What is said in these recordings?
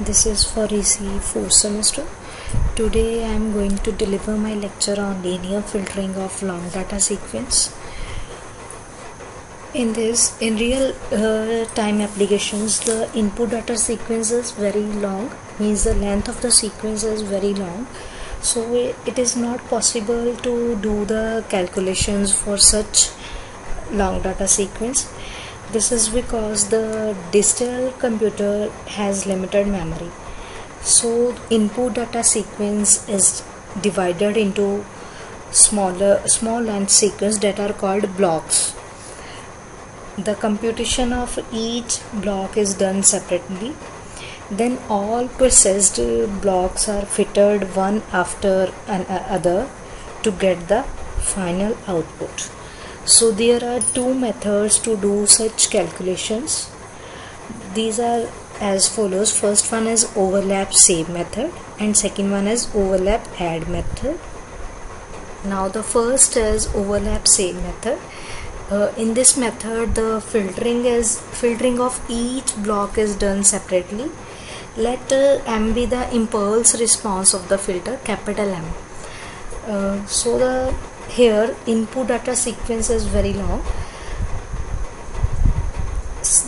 This is for EC 4th semester. Today I am going to deliver my lecture on linear filtering of long data sequence. In real time applications, the input data sequence is very long, means the length of the sequence is very long. So it is not possible to do the calculations for such long data sequence. This is because the digital computer has limited memory. So input data sequence is divided into small length sequence that are called blocks. The computation of each block is done separately. Then all processed blocks are fitted one after another to get the final output. So there are two methods to do such calculations. These are as follows. First one is overlap save method and second one is overlap add method. Now the first is overlap save method. In this method the filtering of each block is done separately. Let M be the impulse response of the filter, capital M. Here input data sequence is very long.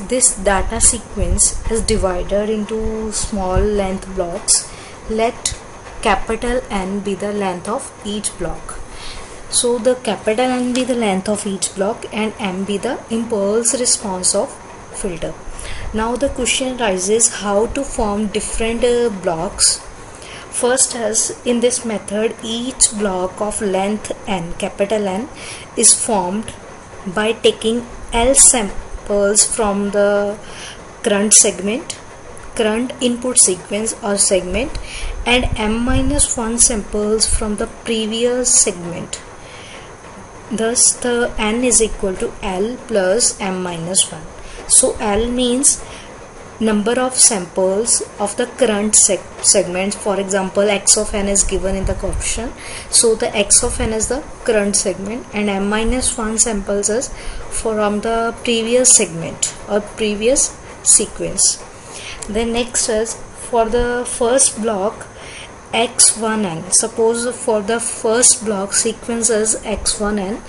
This data sequence is divided into small length blocks. Let capital N be the length of each block. So the capital N be the length of each block and M be the impulse response of filter. Now the question arises how to form different blocks. First, as in this method, each block of length n, capital N, is formed by taking L samples from the current input sequence or segment, and m-1 samples from the previous segment. Thus, the n is equal to L plus m-1. So L means number of samples of the current segment. For example, x of n is given in the question, so the x of n is the current segment and m-1 samples is from the previous segment or previous sequence. Then next is for the first block x1n. Suppose for the first block sequence is x1n.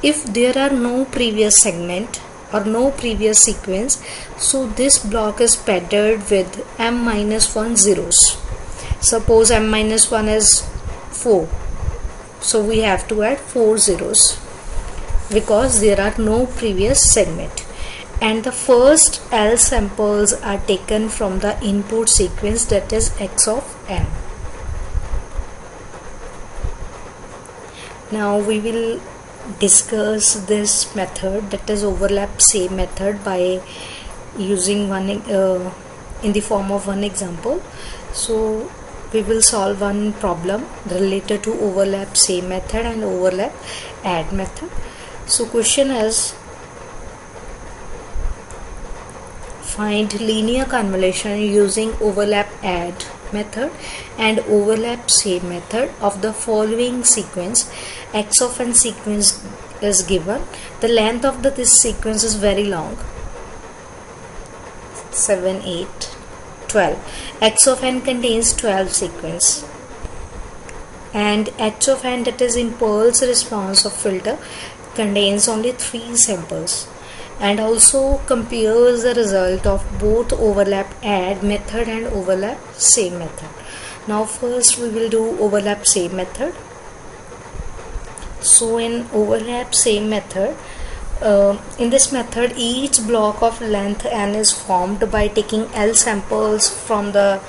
If there are no previous segment or no previous sequence, so this block is padded with m-1 zeros. Suppose m-1 is 4, so we have to add 4 zeros because there are no previous segment, and the first L samples are taken from the input sequence, that is x of n. Now we will discuss this method, that is overlap save method, by using one in the form of one example. So we will solve one problem related to overlap save method and overlap add method. So question is, find linear convolution using overlap add method and overlap save method of the following sequence. X of n sequence is given. The length of this sequence is very long, 7, 8, 12. X of n contains 12 sequence, and H of n, that is impulse response of filter, contains only 3 samples, and also compares the result of both overlap add method and overlap save method. Now first we will do overlap save method. So in overlap save method, in this method each block of length n is formed by taking L samples from the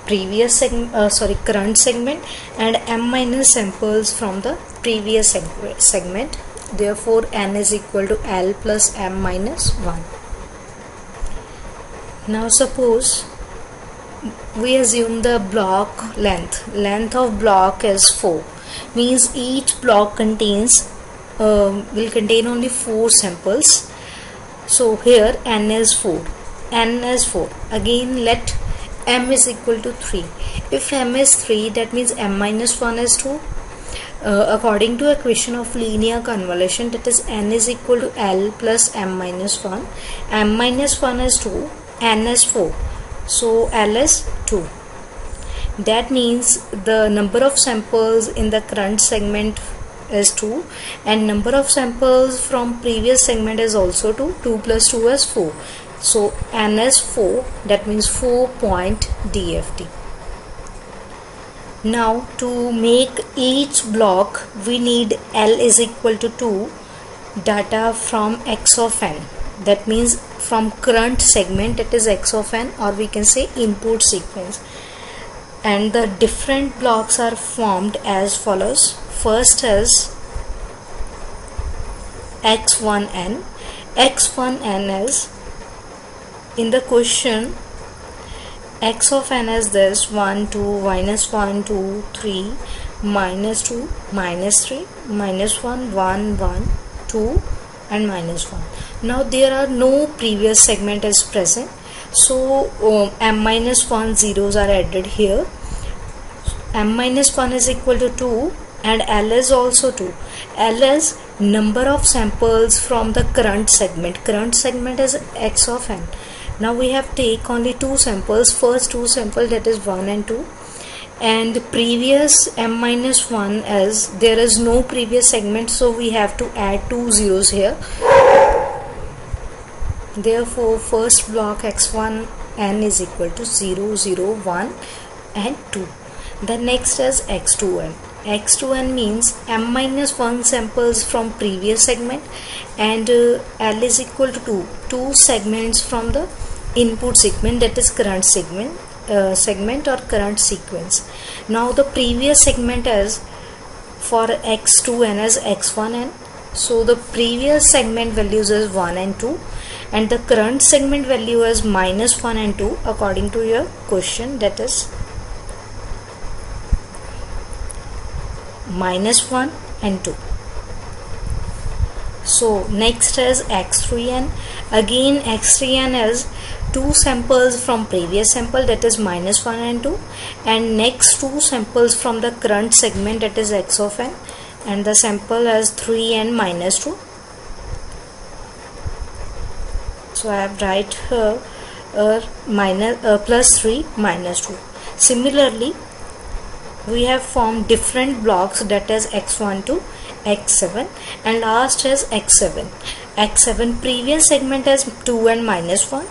previous current segment and m- samples from the previous segment. Therefore n is equal to L plus m-1. Now suppose we assume the block length of block is 4, means each block contains will contain only 4 samples. So here n is 4. Again let m is equal to 3. If m is 3, that means m-1 is 2. According to equation of linear convolution, that is n is equal to L plus m-1. m-1 is 2, n is 4. So L is 2. 2. That means the number of samples in the current segment is 2 and number of samples from previous segment is also 2. 2 plus 2 is 4. So n is 4, that means 4 point DFT. Now to make each block we need L is equal to 2 data from X of n. That means from current segment, it is X of n, or we can say input sequence. And the different blocks are formed as follows. First is X1n. X1n is, in the question, X of n is this: 1, 2, minus 1, 2, 3, minus 2, minus 3, minus 1, 1, 1, 2 and minus 1. Now there are no previous segment is present, so m minus 1 zeros are added here. M minus 1 is equal to 2 and L is also 2. L is number of samples from the current segment. Current segment is X of n. Now we have take only 2 samples, first 2 samples, that is 1 and 2, and the previous m minus 1 is, there is no previous segment, so we have to add 2 zeros here. Therefore first block X1n is equal to 0, 0, 1 and 2. The next is X2n. X2n means m minus 1 samples from previous segment and L is equal to 2 segments from the input segment, that is current segment or current sequence. Now the previous segment is for X2n as X1n, so the previous segment values is 1 and 2 and the current segment value is minus 1 and 2 according to your question, that is minus 1 and 2. So next is X3n. Again X3n is 2 samples from previous sample, that is minus 1 and 2, and next 2 samples from the current segment, that is X of n, and the sample is 3 and minus 2. So I have write here plus 3 minus 2. Similarly we have formed different blocks, that is X1 to X7 and last is X7. X7 previous segment is 2 and minus 1,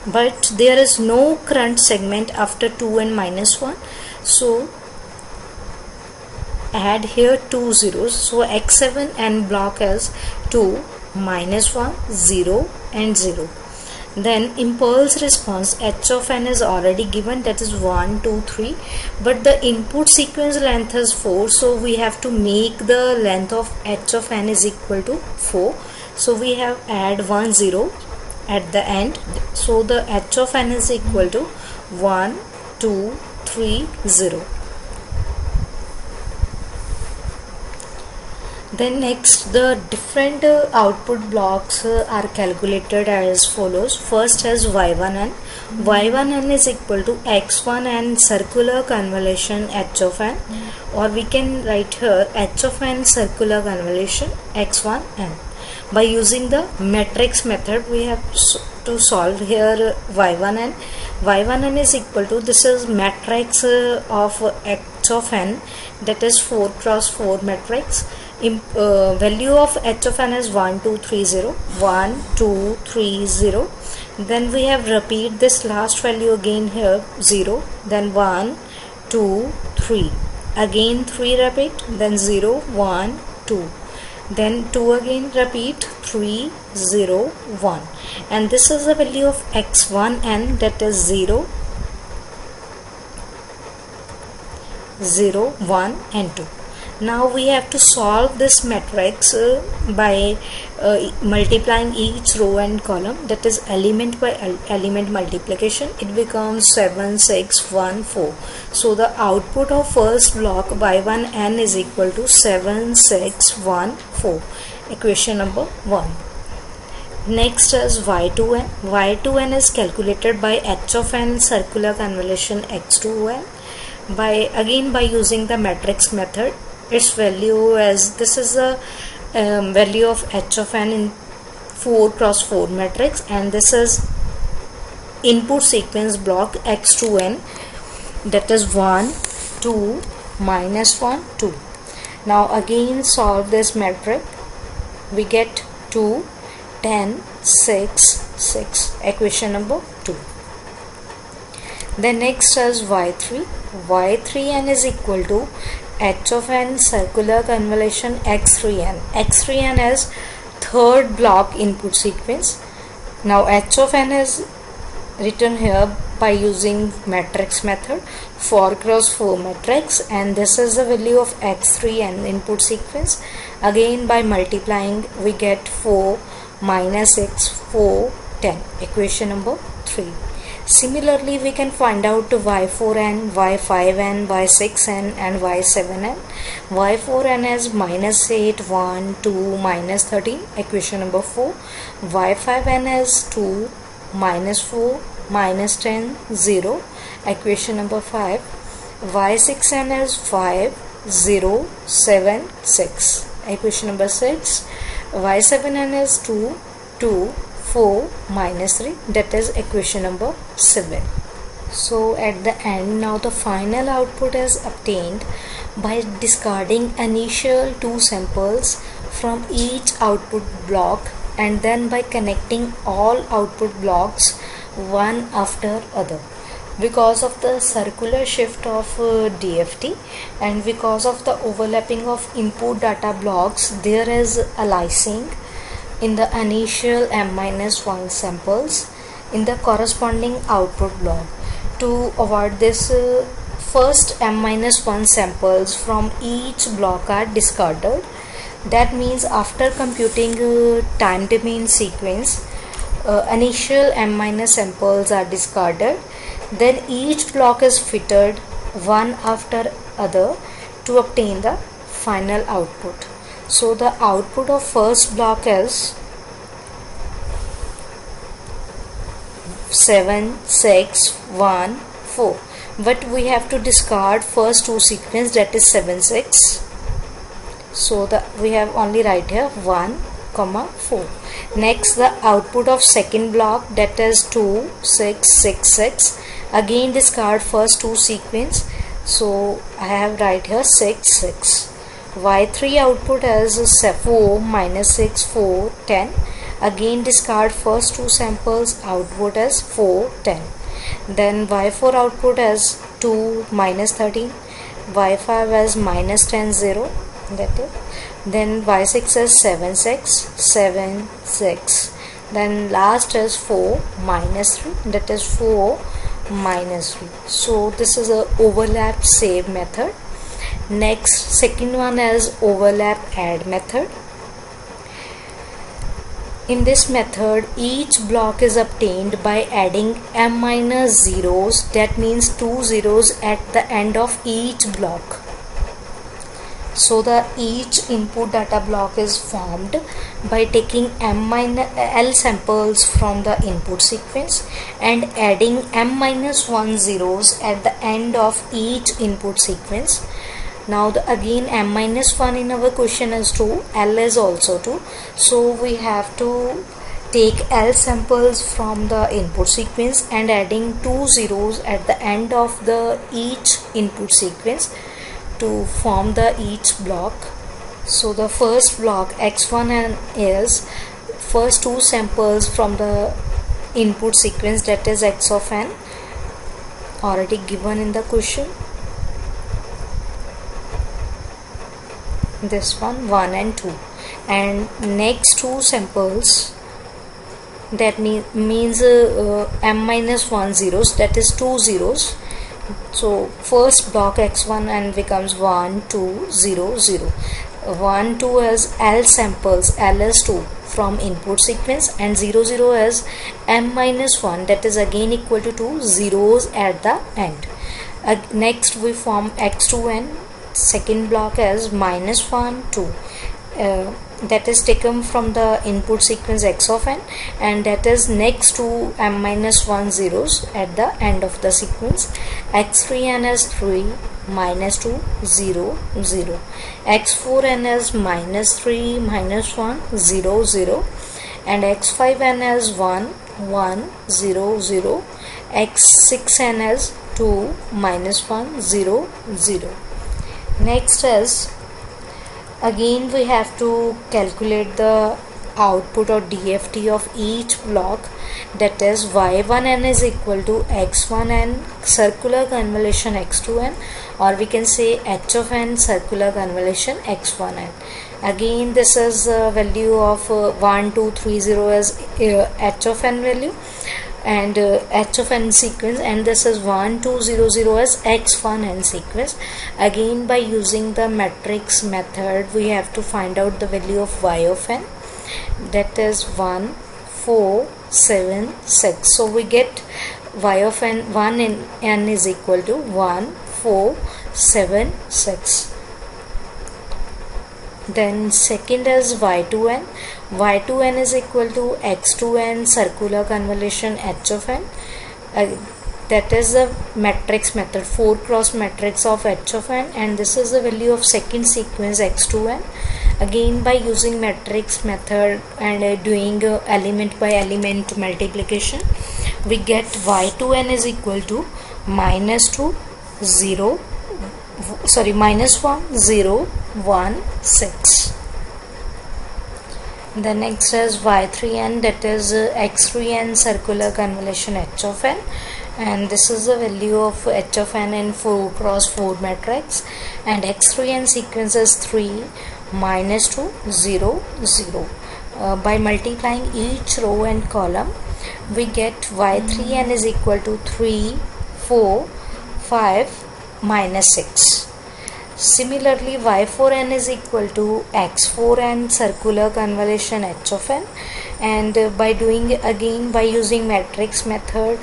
but there is no current segment after 2 and minus 1, so add here 2 zeros. So X7 and block is 2, minus 1, 0 and 0. Then impulse response H of n is already given, that is 1, 2, 3, but the input sequence length is 4, so we have to make the length of H of n is equal to 4. So we have add 1 0 at the end, so the H of n is equal to 1, 2, 3, 0. Then next the different output blocks are calculated as follows. First is Y1n. Y1n is equal to X1n circular convolution H of n, or we can write here H of n circular convolution X1n. By using the matrix method we have to solve here Y1n. Y1n is equal to, this is matrix of H of n, that is 4 cross 4 matrix. Value of H of n is 1, 2, 3, 0, 1, 2, 3, 0. Then we have repeat this last value again here 0, then 1, 2, 3, again 3 repeat, then 0, 1, 2, then 2 again repeat, 3, 0, 1, and this is the value of X1n, that is 0, 0, 1 and 2. Now we have to solve this matrix by multiplying each row and column, that is element by element multiplication. It becomes 7, 6, 1, 4. So the output of first block Y1n is equal to 7, 6, 1, 4. Equation number 1. Next is Y2n. Y2n is calculated by H of n circular convolution X2n by using the matrix method. Its value as, this is the value of H of n in 4 cross 4 matrix, and this is input sequence block X2n. that is 1 2 minus 1 2. Now again solve this metric. We get 2 10 6 6, equation number 2. Then next is y3. y3n is equal to h of n circular convolution x3n. x3n is third block input sequence. Now h of n is written here by using matrix method, 4 cross 4 matrix, and this is the value of x3n input sequence. Again by multiplying we get 4 minus 6 4 10, equation number 3. Similarly we can find out y4n, y5n, y6n and y7n. y4n is minus 8 1 2 minus 13, equation number 4. y5n is 2 minus 4 minus 10 0, equation number 5. y6n is 5 0 7 6, equation number 6. y7n is 2 2 4 minus 3, that is equation number 7. So at the end, now the final output is obtained by discarding initial 2 samples from each output block and then by connecting all output blocks one after other. Because of the circular shift of DFT and because of the overlapping of input data blocks, there is aliasing in the initial m-1 samples in the corresponding output block. To avoid this, first m-1 samples from each block are discarded. That means after computing time domain sequence, initial m- samples are discarded, then each block is fitted one after other to obtain the final output. So the output of first block is 7 6 1 4, but we have to discard first 2 sequence, that is 7 6. So we have only right here 1 comma 4. Next the output of second block, that is 2 6 6 6. Again discard first 2 sequence, so I have right here 6 6. y3 output is 4 minus 6 4 10. Again discard first 2 samples, output is 4 10. Then y4 output is 2 minus 13. y5 is minus 10 0, that is. Then y6 is 7 6 7 6. Then last is 4 minus 3, that is 4 minus 3. So this is a overlap save method. Next, second one is overlap add method. In this method, each block is obtained by adding m- zeros, that means 2 zeros at the end of each block. So the each input data block is formed by taking L samples from the input sequence and adding m-1 zeros at the end of each input sequence. Now again m-1 in our question is 2, L is also 2, so we have to take L samples from the input sequence and adding 2 zeros at the end of the each input sequence to form the each block. So the first block x1 is first 2 samples from the input sequence, that is x of n, already given in the question. This one 1 and 2, and next 2 samples, that means m-1 zeros, that is 2 zeros. So first block x1 and becomes 1 2 0 0. 1 2 is L samples, L is 2 from input sequence, and 0 0 is m-1, that is again equal to 2 zeros at the end. Next we form x2n, second block as minus 1 2, that is taken from the input sequence x of n, and that is next to m-1 zeros at the end of the sequence. x3n is 3 minus 2 0 0. x4n is minus 3 minus 1 0 0, and x5n is 1 1 0 0. x6n is 2 minus 1 0 0. Next is again we have to calculate the output or DFT of each block, that is y1n is equal to x1n circular convolution x2n, or we can say h of n circular convolution x1n. Again this is value of 1 2 3 0 as h of n value and h of n sequence, and this is 1 2 0 0 as x1n sequence. Again by using the matrix method we have to find out the value of y of n, that is 1 4 7 6. So we get y of n 1 in n is equal to 1 4 7 6. Then second is y2n. y2n is equal to x2n circular convolution h of n. That is the matrix method, 4 cross matrix of h of n, and this is the value of second sequence x2n. Again by using matrix method and doing element by element multiplication, we get y2n is equal to minus 2 0 minus 1 0 1 6. The next is y3n, that is x3n circular convolution h of n, and this is the value of h of n in 4 cross 4 matrix, and x3n sequence is 3 minus 2 0 0. By multiplying each row and column we get y3n is equal to 3 4 5 minus 6. Similarly y4n is equal to x4n circular convolution h of n, and by doing again by using matrix method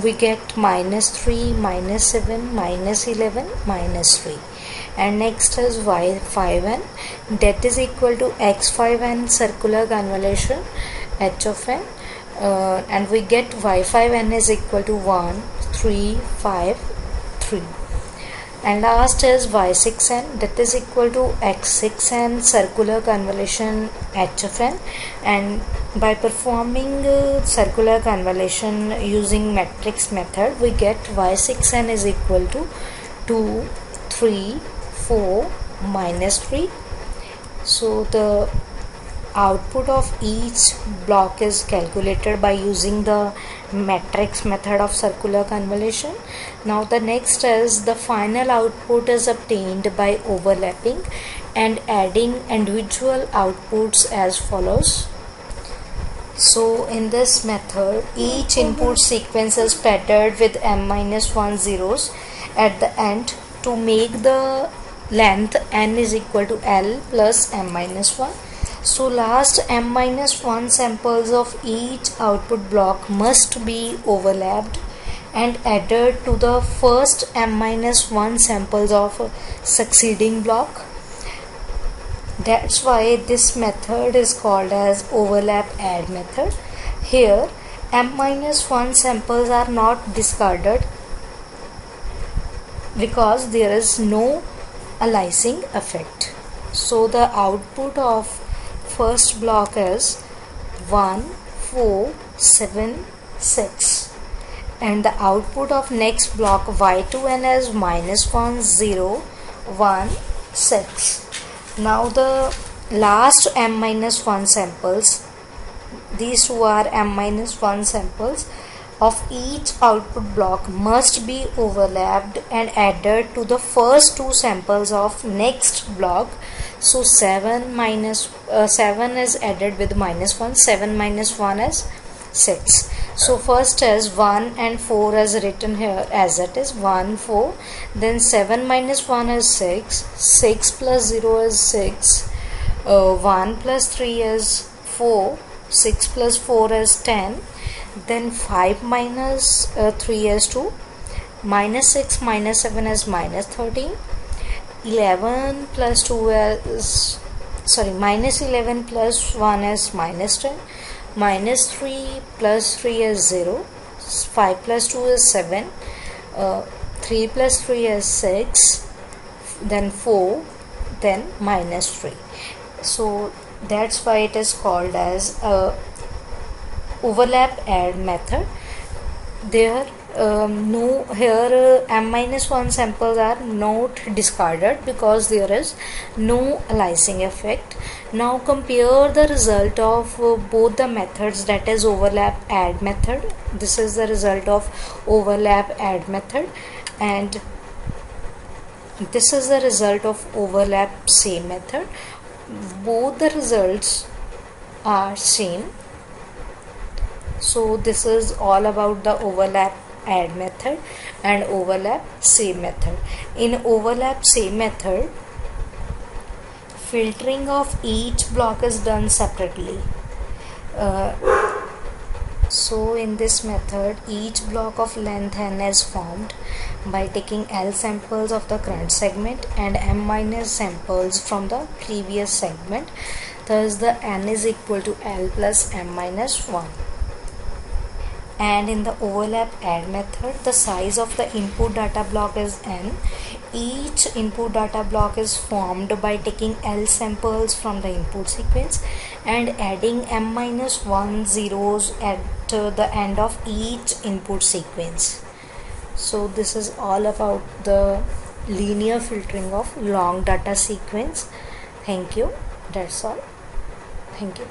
we get minus 3 minus 7 minus 11 minus 3. And next is y5n, that is equal to x5n circular convolution h of n, and we get y5n is equal to 1 3 5 3. And last is y6n, that is equal to x6n circular convolution h of n, and by performing circular convolution using matrix method we get y6n is equal to 2 3 4 minus 3. So the output of each block is calculated by using the matrix method of circular convolution. Now the next is the final output is obtained by overlapping and adding individual outputs as follows. So in this method each input sequence is padded with m-1 zeros at the end to make the length n is equal to l plus m-1. So last m-1 samples of each output block must be overlapped and added to the first m-1 samples of succeeding block. That's why this method is called as overlap add method. Here m-1 samples are not discarded because there is no aliasing effect. So the output of first block is 1 4 7 6, and the output of next block y2n is -1 0 1 6. Now the last m-1 samples, these two are m-1 samples of each output block must be overlapped and added to the first two samples of next block. So 7 is added with -1, 7 minus 1 is 6. So first is 1 and 4 is written here as it is 1 4, then 7 minus 1 is 6, 6 plus 0 is 6, 1 plus 3 is 4, 6 plus 4 is 10, then 5 minus 3 is 2, minus 6 minus 7 is minus 13, 11 plus 2 is minus 11 plus 1 is minus 10, minus 3 plus 3 is 0, 5 plus 2 is 7, 3 plus 3 is 6, then 4, then minus 3. So that's why it is called as overlap add method. There no, here m minus 1 samples are not discarded because there is no aliasing effect. Now compare the result of both the methods, that is overlap add method. This is the result of overlap add method, and this is the result of overlap same method. Both the results are same. So this is all about the overlap add method and overlap same method. In overlap same method, filtering of each block is done separately. So in this method, each block of length n is formed by taking L samples of the current segment and m minus samples from the previous segment. Thus the n is equal to L plus m minus 1. And in the overlap add method, the size of the input data block is n. Each input data block is formed by taking L samples from the input sequence and adding m minus 1 zeros at the end of each input sequence. So this is all about the linear filtering of long data sequence. Thank you. That's all. Thank you.